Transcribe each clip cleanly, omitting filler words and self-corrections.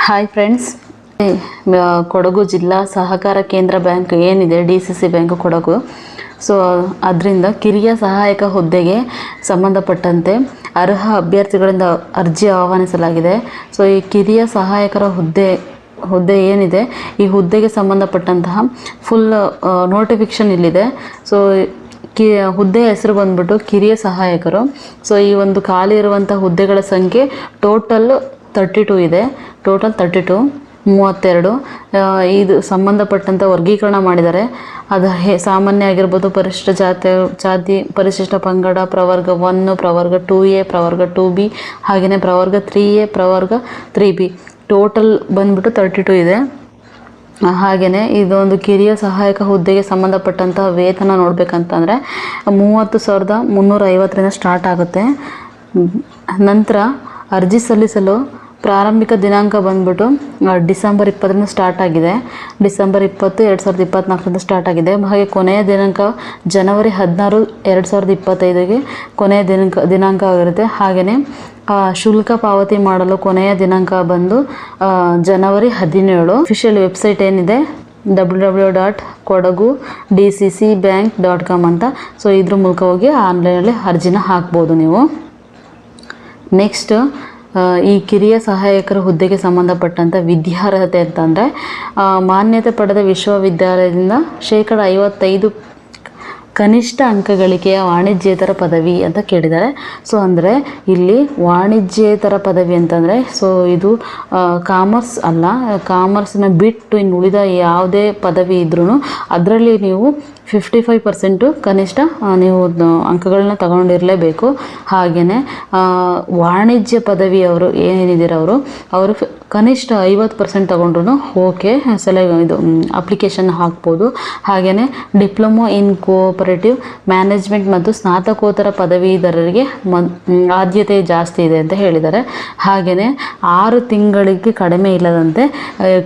Hi friends, Kodagu ಜಿಲ್ಲಾ ಸಹಕಾರ ಕೇಂದ್ರ ಬ್ಯಾಂಕ್ ಏನಿದೆ DCC ಬ್ಯಾಂಕ್ ಕೊಡಗು, ಸೊ ಅದರಿಂದ ಕಿರಿಯ ಸಹಾಯಕ ಹುದ್ದೆಗೆ ಸಂಬಂಧಪಟ್ಟಂತೆ ಅರ್ಹ ಅಭ್ಯರ್ಥಿಗಳಿಂದ ಅರ್ಜಿ ಆಹ್ವಾನಿಸಲಾಗಿದೆ. ಸೊ ಈ ಕಿರಿಯ ಸಹಾಯಕರ ಹುದ್ದೆ ಏನಿದೆ, ಈ ಹುದ್ದೆಗೆ ಸಂಬಂಧಪಟ್ಟಂತಹ ಫುಲ್ ನೋಟಿಫಿಕೇಶನ್ ಇಲ್ಲಿದೆ. ಸೊ ಹುದ್ದೆಯ ಹೆಸರು ಬಂದ್ಬಿಟ್ಟು ಕಿರಿಯ ಸಹಾಯಕರು. ಸೊ ಈ ಒಂದು ಖಾಲಿ ಇರುವಂಥ ಹುದ್ದೆಗಳ ಸಂಖ್ಯೆ ಟೋಟಲ್ 32 ಇದೆ. ಟೋಟಲ್ 32 ಇದು ಸಂಬಂಧಪಟ್ಟಂಥ ವರ್ಗೀಕರಣ ಮಾಡಿದ್ದಾರೆ. ಅದು ಸಾಮಾನ್ಯ ಆಗಿರ್ಬೋದು, ಪರಿಶಿಷ್ಟ ಜಾತಿ, ಪರಿಶಿಷ್ಟ ಪಂಗಡ, ಪ್ರವರ್ಗ 1, ಪ್ರವರ್ಗ 2A, ಪ್ರವರ್ಗ 2B, ಹಾಗೆಯೇ ಪ್ರವರ್ಗ 3A, ಪ್ರವರ್ಗ 3B. ಟೋಟಲ್ ಬಂದ್ಬಿಟ್ಟು 32 ಇದೆ. ಹಾಗೆಯೇ ಇದೊಂದು ಕಿರಿಯ ಸಹಾಯಕ ಹುದ್ದೆಗೆ ಸಂಬಂಧಪಟ್ಟಂತಹ ವೇತನ ನೋಡಬೇಕಂತಂದರೆ 30,350ರಿಂದ ಸ್ಟಾರ್ಟ್ ಆಗುತ್ತೆ. ನಂತರ ಅರ್ಜಿ ಸಲ್ಲಿಸಲು ಪ್ರಾರಂಭಿಕ ದಿನಾಂಕ ಬಂದ್ಬಿಟ್ಟು ಡಿಸೆಂಬರ್ 20ರಿಂದ ಸ್ಟಾರ್ಟ್ ಆಗಿದೆ. ಡಿಸೆಂಬರ್ 20, 2024ರಿಂದ ಸ್ಟಾರ್ಟ್ ಆಗಿದೆ. ಹಾಗೆ ಕೊನೆಯ ದಿನಾಂಕ ಜನವರಿ 16, 2025ಗೆ ಕೊನೆಯ ದಿನಾಂಕ ಆಗಿರುತ್ತೆ. ಹಾಗೆಯೇ ಶುಲ್ಕ ಪಾವತಿ ಮಾಡಲು ಕೊನೆಯ ದಿನಾಂಕ ಬಂದು ಜನವರಿ 17. ಅಫಿಷಿಯಲ್ ವೆಬ್ಸೈಟ್ ಏನಿದೆ www.kodagudccbank.com ಅಂತ. ಸೊ ಇದ್ರ ಮೂಲಕ ಹೋಗಿ ಆನ್ಲೈನಲ್ಲಿ ಅರ್ಜಿನ ಹಾಕ್ಬೋದು ನೀವು. ನೆಕ್ಸ್ಟ್, ಈ ಕಿರಿಯ ಸಹಾಯಕರ ಹುದ್ದೆಗೆ ಸಂಬಂಧಪಟ್ಟಂಥ ವಿದ್ಯಾರ್ಹತೆ ಅಂತಂದರೆ ಮಾನ್ಯತೆ ಪಡೆದ ವಿಶ್ವವಿದ್ಯಾಲಯದಿಂದ 55% ಕನಿಷ್ಠ ಅಂಕಗಳಿಕೆಯ ವಾಣಿಜ್ಯೇತರ ಪದವಿ ಅಂತ ಕೇಳಿದ್ದಾರೆ. ಸೊ ಅಂದರೆ ಇಲ್ಲಿ ವಾಣಿಜ್ಯೇತರ ಪದವಿ ಅಂತಂದರೆ ಸೊ ಇದು ಕಾಮರ್ಸ್ ಅಲ್ಲ, ಕಾಮರ್ಸ್ನ ಬಿಟ್ಟು ಇನ್ನು ಉಳಿದ ಯಾವುದೇ ಪದವಿ ಇದ್ರೂ ಅದರಲ್ಲಿ ನೀವು 55% ಕನಿಷ್ಠ ನೀವು ಅಂಕಗಳನ್ನ ತಗೊಂಡಿರಲೇಬೇಕು. ಹಾಗೆಯೇ ವಾಣಿಜ್ಯ ಪದವಿಯವರು ಏನೇನಿದ್ದೀರ ಅವರು ಕನಿಷ್ಠ 50% ತಗೊಂಡ್ರು ಓಕೆ, ಇದು ಅಪ್ಲಿಕೇಶನ್ ಹಾಕ್ಬೋದು. ಹಾಗೆಯೇ ಡಿಪ್ಲೊಮೊ ಇನ್ ಕೋಆಪರೇಟಿವ್ ಮ್ಯಾನೇಜ್ಮೆಂಟ್ ಮತ್ತು ಸ್ನಾತಕೋತ್ತರ ಪದವೀಧರರಿಗೆ ಆದ್ಯತೆ ಜಾಸ್ತಿ ಇದೆ ಅಂತ ಹೇಳಿದ್ದಾರೆ. ಹಾಗೆಯೇ 6 ತಿಂಗಳಿಗೆ ಕಡಿಮೆ ಇಲ್ಲದಂತೆ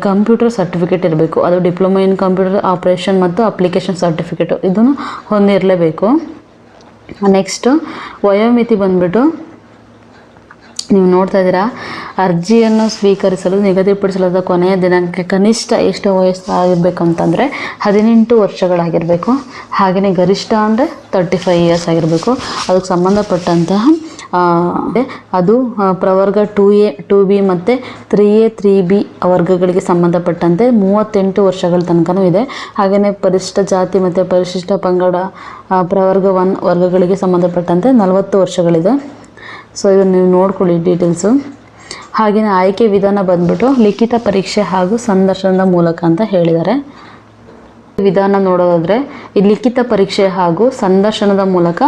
ಕಂಪ್ಯೂಟರ್ ಸರ್ಟಿಫಿಕೇಟ್ ಇರಬೇಕು. ಅದು ಡಿಪ್ಲೊಮೊ ಇನ್ ಕಂಪ್ಯೂಟರ್ ಆಪರೇಷನ್ ಮತ್ತು ಅಪ್ಲಿಕೇಶನ್ ಸರ್ಟಿಫಿಕೇಟು ಇದನ್ನು ಹೊಂದಿರಲೇಬೇಕು. ನೆಕ್ಸ್ಟು ವಯೋಮಿತಿ ಬಂದ್ಬಿಟ್ಟು ನೀವು ನೋಡ್ತಾ ಇದ್ದೀರಾ, ಅರ್ಜಿಯನ್ನು ಸ್ವೀಕರಿಸಲು ನಿಗದಿಪಡಿಸಲಾದ ಕೊನೆಯ ದಿನಾಂಕಕ್ಕೆ ಕನಿಷ್ಠ ಎಷ್ಟು ವಯಸ್ಸು ಆಗಿರಬೇಕು ಅಂತಂದರೆ 18 ವರ್ಷಗಳಾಗಿರಬೇಕು. ಹಾಗೆಯೇ ಗರಿಷ್ಠ ಅಂದರೆ 35 ಇಯರ್ಸ್ ಆಗಿರಬೇಕು. ಅದಕ್ಕೆ ಸಂಬಂಧಪಟ್ಟಂತಹ ಅದು ಪ್ರವರ್ಗ 2A, 2B ಮತ್ತು 3A, 3B ವರ್ಗಗಳಿಗೆ ಸಂಬಂಧಪಟ್ಟಂತೆ 38 ವರ್ಷಗಳ ತನಕನೂ ಇದೆ. ಹಾಗೆಯೇ ಪರಿಶಿಷ್ಟ ಜಾತಿ ಮತ್ತು ಪರಿಶಿಷ್ಟ ಪಂಗಡ ಪ್ರವರ್ಗ 1 ವರ್ಗಗಳಿಗೆ ಸಂಬಂಧಪಟ್ಟಂತೆ 40 ವರ್ಷಗಳಿದೆ. ಸೊ ಇದನ್ನು ನೀವು ನೋಡ್ಕೊಳ್ಳಿ ಡೀಟೇಲ್ಸು. ಹಾಗೆಯೇ ಆಯ್ಕೆ ವಿಧಾನ ಬಂದ್ಬಿಟ್ಟು ಲಿಖಿತ ಪರೀಕ್ಷೆ ಹಾಗೂ ಸಂದರ್ಶನದ ಮೂಲಕ ಅಂತ ಹೇಳಿದ್ದಾರೆ. ವಿಧಾನ ನೋಡೋದಾದರೆ ಈ ಲಿಖಿತ ಪರೀಕ್ಷೆ ಹಾಗೂ ಸಂದರ್ಶನದ ಮೂಲಕ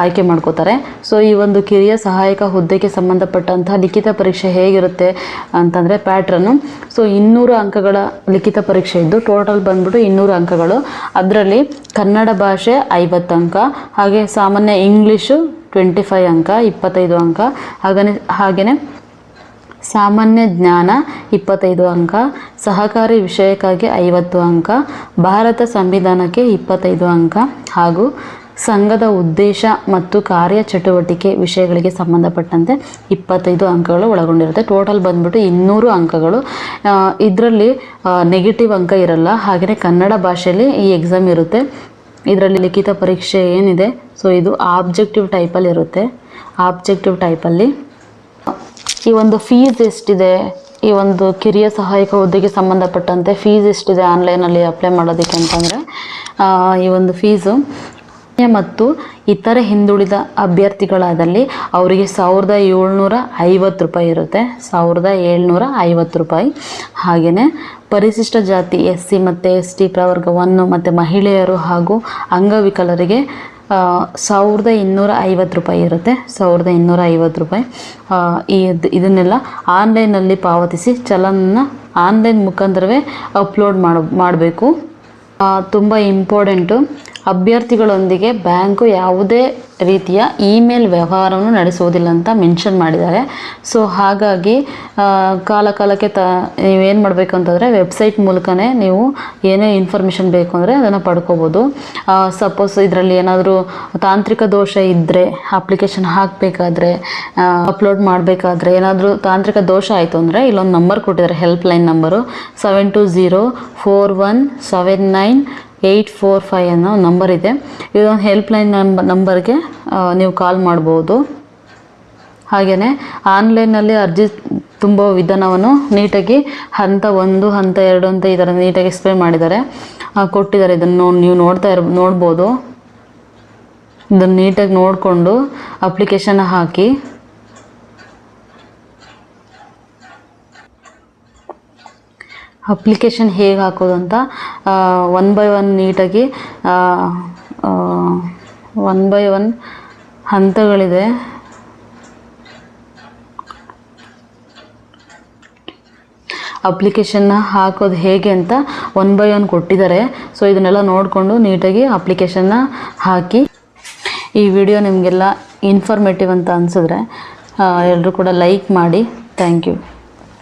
ಆಯ್ಕೆ ಮಾಡ್ಕೋತಾರೆ. ಸೊ ಈ ಒಂದು ಕಿರಿಯ ಸಹಾಯಕ ಹುದ್ದೆಗೆ ಸಂಬಂಧಪಟ್ಟಂತಹ ಲಿಖಿತ ಪರೀಕ್ಷೆ ಹೇಗಿರುತ್ತೆ ಅಂತಂದರೆ ಪ್ಯಾಟ್ರನ್ನು. ಸೊ 200 ಅಂಕಗಳ ಲಿಖಿತ ಪರೀಕ್ಷೆ ಇದ್ದು ಟೋಟಲ್ ಬಂದ್ಬಿಟ್ಟು 200 ಅಂಕಗಳು. ಅದರಲ್ಲಿ ಕನ್ನಡ ಭಾಷೆ 50 ಅಂಕ, ಹಾಗೆ ಸಾಮಾನ್ಯ ಇಂಗ್ಲೀಷು 25 ಅಂಕ, 25 ಅಂಕ, ಹಾಗೆಯೇ ಸಾಮಾನ್ಯ ಜ್ಞಾನ 25 ಅಂಕ, ಸಹಕಾರಿ ವಿಷಯಕ್ಕಾಗಿ 50 ಅಂಕ, ಭಾರತ ಸಂವಿಧಾನಕ್ಕೆ 25 ಅಂಕ, ಹಾಗೂ ಸಂಘದ ಉದ್ದೇಶ ಮತ್ತು ಕಾರ್ಯಚಟುವಟಿಕೆ ವಿಷಯಗಳಿಗೆ ಸಂಬಂಧಪಟ್ಟಂತೆ 25 ಅಂಕಗಳು ಒಳಗೊಂಡಿರುತ್ತೆ. ಟೋಟಲ್ ಬಂದ್ಬಿಟ್ಟು 200 ಅಂಕಗಳು. ಇದರಲ್ಲಿ ನೆಗೆಟಿವ್ ಅಂಕ ಇರಲ್ಲ. ಹಾಗೆಯೇ ಕನ್ನಡ ಭಾಷೆಯಲ್ಲಿ ಈ ಎಕ್ಸಾಮ್ ಇರುತ್ತೆ. ಇದರಲ್ಲಿ ಲಿಖಿತ ಪರೀಕ್ಷೆ ಏನಿದೆ ಸೊ ಇದು ಆಬ್ಜೆಕ್ಟಿವ್ ಟೈಪಲ್ಲಿ ಇರುತ್ತೆ. ಆಬ್ಜೆಕ್ಟಿವ್ ಟೈಪಲ್ಲಿ ಈ ಒಂದು ಫೀಸ್ ಎಷ್ಟಿದೆ, ಈ ಒಂದು ಕಿರಿಯ ಸಹಾಯಕ ಹುದ್ದೆಗೆ ಸಂಬಂಧಪಟ್ಟಂತೆ ಫೀಸ್ ಎಷ್ಟಿದೆ ಆನ್ಲೈನಲ್ಲಿ ಅಪ್ಲೈ ಮಾಡೋದಕ್ಕೆ ಅಂತಂದರೆ ಈ ಒಂದು ಫೀಸು ಮತ್ತು ಇತರೆ ಹಿಂದುಳಿದ ಅಭ್ಯರ್ಥಿಗಳಾದಲ್ಲಿ ಅವರಿಗೆ 1,750 ರೂಪಾಯಿ ಇರುತ್ತೆ. 1,750 ರೂಪಾಯಿ. ಹಾಗೆಯೇ ಪರಿಶಿಷ್ಟ ಜಾತಿ SC ಮತ್ತು ST ಪ್ರವರ್ಗ 1 ಮತ್ತು ಮಹಿಳೆಯರು ಹಾಗೂ ಅಂಗವಿಕಲರಿಗೆ 1,250 ರೂಪಾಯಿ ಇರುತ್ತೆ. 1,250 ರೂಪಾಯಿ. ಇದನ್ನೆಲ್ಲ ಆನ್ಲೈನಲ್ಲಿ ಪಾವತಿಸಿ ಚಲನನ್ನ ಆನ್ಲೈನ್ ಮುಖಾಂತರವೇ ಅಪ್ಲೋಡ್ ಮಾಡಬೇಕು. ತುಂಬ ಇಂಪಾರ್ಟೆಂಟು. ಅಭ್ಯರ್ಥಿಗಳೊಂದಿಗೆ ಬ್ಯಾಂಕು ಯಾವುದೇ ರೀತಿಯ ಇಮೇಲ್ ವ್ಯವಹಾರವನ್ನು ನಡೆಸುವುದಿಲ್ಲ ಅಂತ ಮೆನ್ಷನ್ ಮಾಡಿದ್ದಾರೆ. ಸೊ ಹಾಗಾಗಿ ಕಾಲಕ್ಕೆ ನೀವೇನು ಮಾಡಬೇಕು ಅಂತಂದರೆ ವೆಬ್ಸೈಟ್ ಮೂಲಕನೇ ನೀವು ಏನೇ ಇನ್ಫಾರ್ಮೇಷನ್ ಬೇಕು ಅಂದರೆ ಅದನ್ನು ಪಡ್ಕೋಬೋದು. ಸಪೋಸ್ ಇದರಲ್ಲಿ ಏನಾದರೂ ತಾಂತ್ರಿಕ ದೋಷ ಇದ್ದರೆ, ಅಪ್ಲಿಕೇಶನ್ ಹಾಕಬೇಕಾದ್ರೆ, ಅಪ್ಲೋಡ್ ಮಾಡಬೇಕಾದ್ರೆ ಏನಾದರೂ ತಾಂತ್ರಿಕ ದೋಷ ಆಯಿತು ಅಂದರೆ ಇಲ್ಲೊಂದು ನಂಬರ್ ಕೊಟ್ಟಿದ್ದಾರೆ, ಹೆಲ್ಪ್ಲೈನ್ ನಂಬರು 7204179845 ಅನ್ನೋ ನಂಬರ್ ಇದೆ. ಇದೊಂದು ಹೆಲ್ಪ್ಲೈನ್ ನಂಬರ್ಗೆ ನೀವು ಕಾಲ್ ಮಾಡ್ಬೋದು. ಹಾಗೆಯೇ ಆನ್ಲೈನಲ್ಲಿ ಅರ್ಜಿ ತುಂಬೋ ವಿಧಾನವನ್ನು ನೀಟಾಗಿ ಹಂತ 1 ಹಂತ 2 ಅಂತ ಈ ಥರ ನೀಟಾಗಿ ಎಕ್ಸ್ಪ್ಲೇನ್ ಮಾಡಿದ್ದಾರೆ, ಕೊಟ್ಟಿದ್ದಾರೆ. ಇದನ್ನು ನೀವು ನೋಡ್ಬೋದು. ಇದನ್ನು ನೀಟಾಗಿ ನೋಡಿಕೊಂಡು ಅಪ್ಲಿಕೇಶನ್ ಹಾಕಿ ಅಪ್ಲಿಕೇಶನ್ ಹೇಗೆ ಹಾಕೋದು ಅಂತ 1 by 1 ನೀಟಾಗಿ 1 by 1 ಹಂತಗಳಿದೆ. ಅಪ್ಲಿಕೇಶನ್ನ ಹಾಕೋದು ಹೇಗೆ ಅಂತ 1 by 1 ಕೊಟ್ಟಿದ್ದಾರೆ. ಸೊ ಇದನ್ನೆಲ್ಲ ನೋಡಿಕೊಂಡು ನೀಟಾಗಿ ಅಪ್ಲಿಕೇಶನ್ನ ಹಾಕಿ. ಈ ವಿಡಿಯೋ ನಿಮಗೆಲ್ಲ ಇನ್ಫಾರ್ಮೇಟಿವ್ ಅಂತ ಅನಿಸಿದ್ರೆ ಎಲ್ಲರೂ ಕೂಡ ಲೈಕ್ ಮಾಡಿ. Thank you.